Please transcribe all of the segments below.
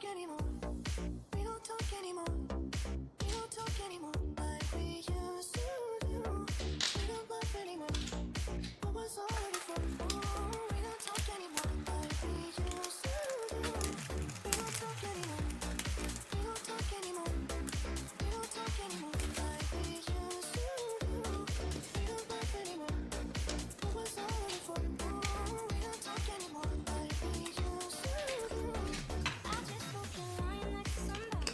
anymore. We don't talk anymore. We don't talk anymore like we used to do. We don't laugh anymore. What was all before? Oh, we don't talk anymore like we used to do. We don't talk anymore. We don't talk anymore. We don't talk anymore like we used to do. We don't laugh anymore. What was all before? Oh, we don't talk anymore like we used to do. I just hope you're lying next to somebody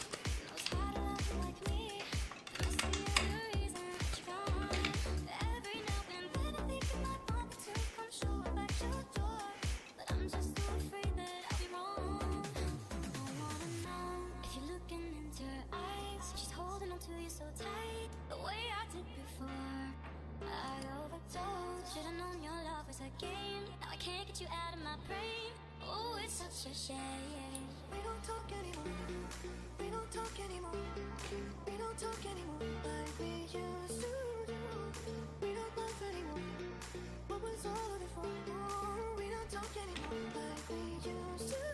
knows how to love you like me. There must be a good reason that you're gone. Every now and then I think you might want me to come show up at your door, but I'm just too afraid that I'll be wrong. I wanna know if you're looking into her eyes. She's holding on to you so tight, the way I did before. I overdosed. Should've known your love was a game. Now I can't get you out of my brain. Oh, it's such a shame. We don't talk anymore. We don't talk anymore. We don't talk anymore like we used to do. We don't laugh anymore. What was all of it for? Oh, we don't talk anymore like we used to do.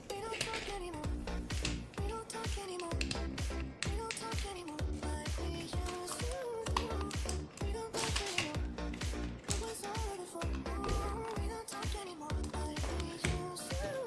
We don't talk anymore. We don't talk anymore. We don't talk anymore like we used to do. We don't laugh anymore. What was all of it for? Oh, we don't talk anymore like we used to do.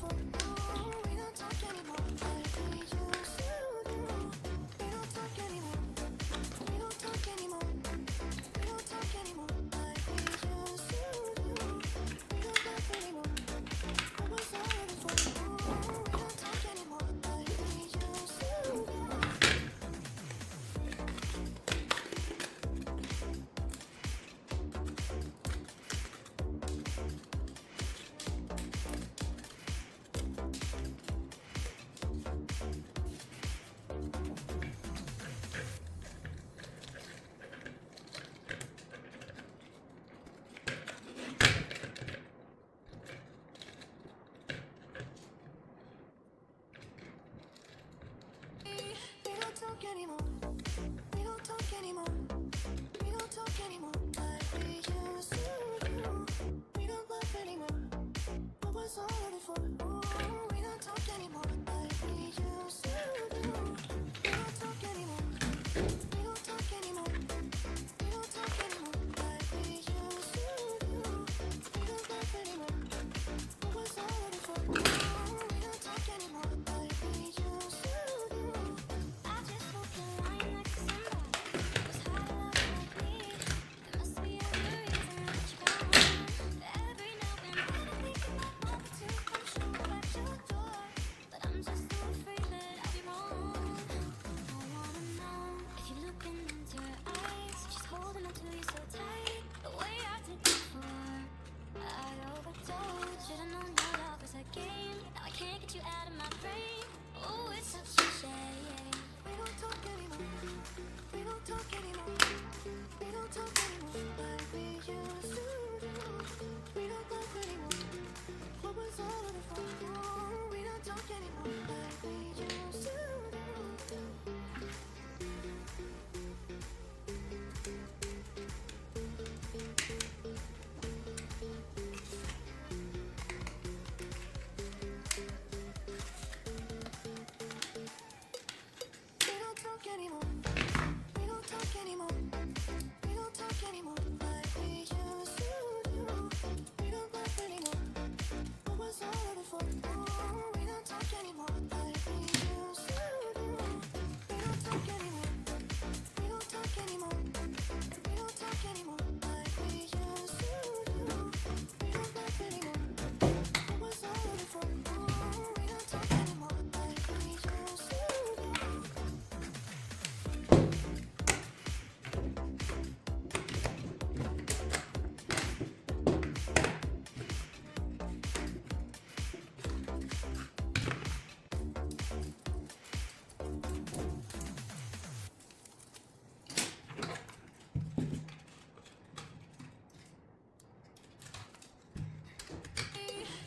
before. Oh, we don't talk anymore like we used to do. We don't talk anymore. We don't talk anymore. We don't talk anymore like we used to do. We don't laugh anymore. What was all of it for? Oh, we don't talk anymore like we used to do. We don't talk anymore. We don't talk anymore. We don't talk anymore like we used to do. We don't laugh anymore. What was all of it for? Oh, we don't talk anymore like we used to do. We don't talk anymore. We don't talk anymore. We don't talk anymore like we used to do. We don't laugh anymore. What was all of it for? Oh, we don't talk anymore like we used to do. I just hope you're lying next to somebody who's hard to love like me. There must be a good reason that you're gone. Every now and then I think you might want me to come show up at your door, but I'm just so afraid that I'll be wrong. I wanna know if you're looking into her eyes, she's holding on to you so tight, the way I did before. I overdosed. Should've known your love was a game. Now I can't get you out of my brain. Oh, it's such a shame. We don't talk anymore. We don't talk anymore. We don't talk anymore like we used to do. We don't laugh anymore. What was all of it for? Oh, we don't talk anymore like we used to do. We don't talk anymore. We don't talk anymore. We don't talk anymore like we used to do. We don't laugh anymore. What was all of it for? Oh, we don't talk anymore like we used to do. We don't talk anymore. We don't talk anymore. We don't talk anymore like we used to do. We don't laugh anymore. What was all of it for? Oh, we don't talk anymore like we used to do.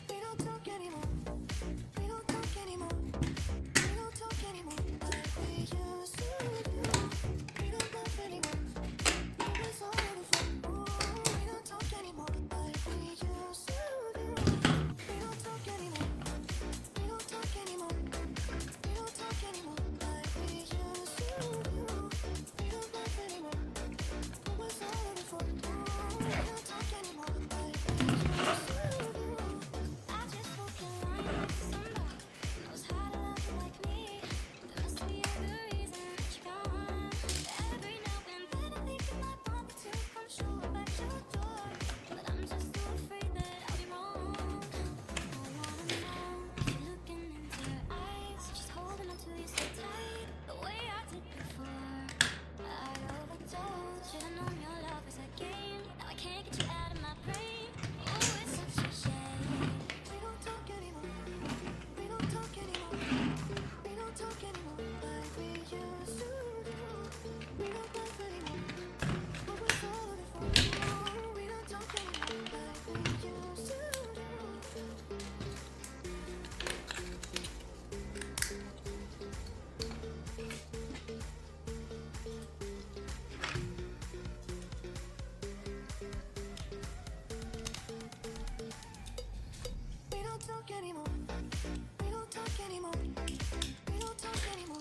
We don't talk anymore. We don't talk anymore. We don't talk anymore like we used to do. We don't laugh anymore. What was all of it for? Oh, we don't talk anymore like we used to do. We don't talk anymore. We don't talk anymore. We don't talk anymore like we used to do. We don't laugh anymore. What was all of it for? Oh, we don't talk anymore like we used to do. I just hope you're lying next to somebody knows how to love you like me. There must be a good reason that you're gone. Every now and then I think you might want me to come show up at your door, but I'm just so afraid that I'll be wrong. I wanna know if you're looking into her eyes, she's holding on to you so tight, the way I did before. I overdosed. Should've known your love was a game. Now I can't get you out of my brain. Oh, it's such a shame. We don't talk anymore. We don't talk anymore. We don't talk anymore like we used to do. We don't laugh anymore. What was all of it for? Oh, we don't talk anymore like we used to do. We don't talk anymore. We don't talk anymore. We don't talk anymore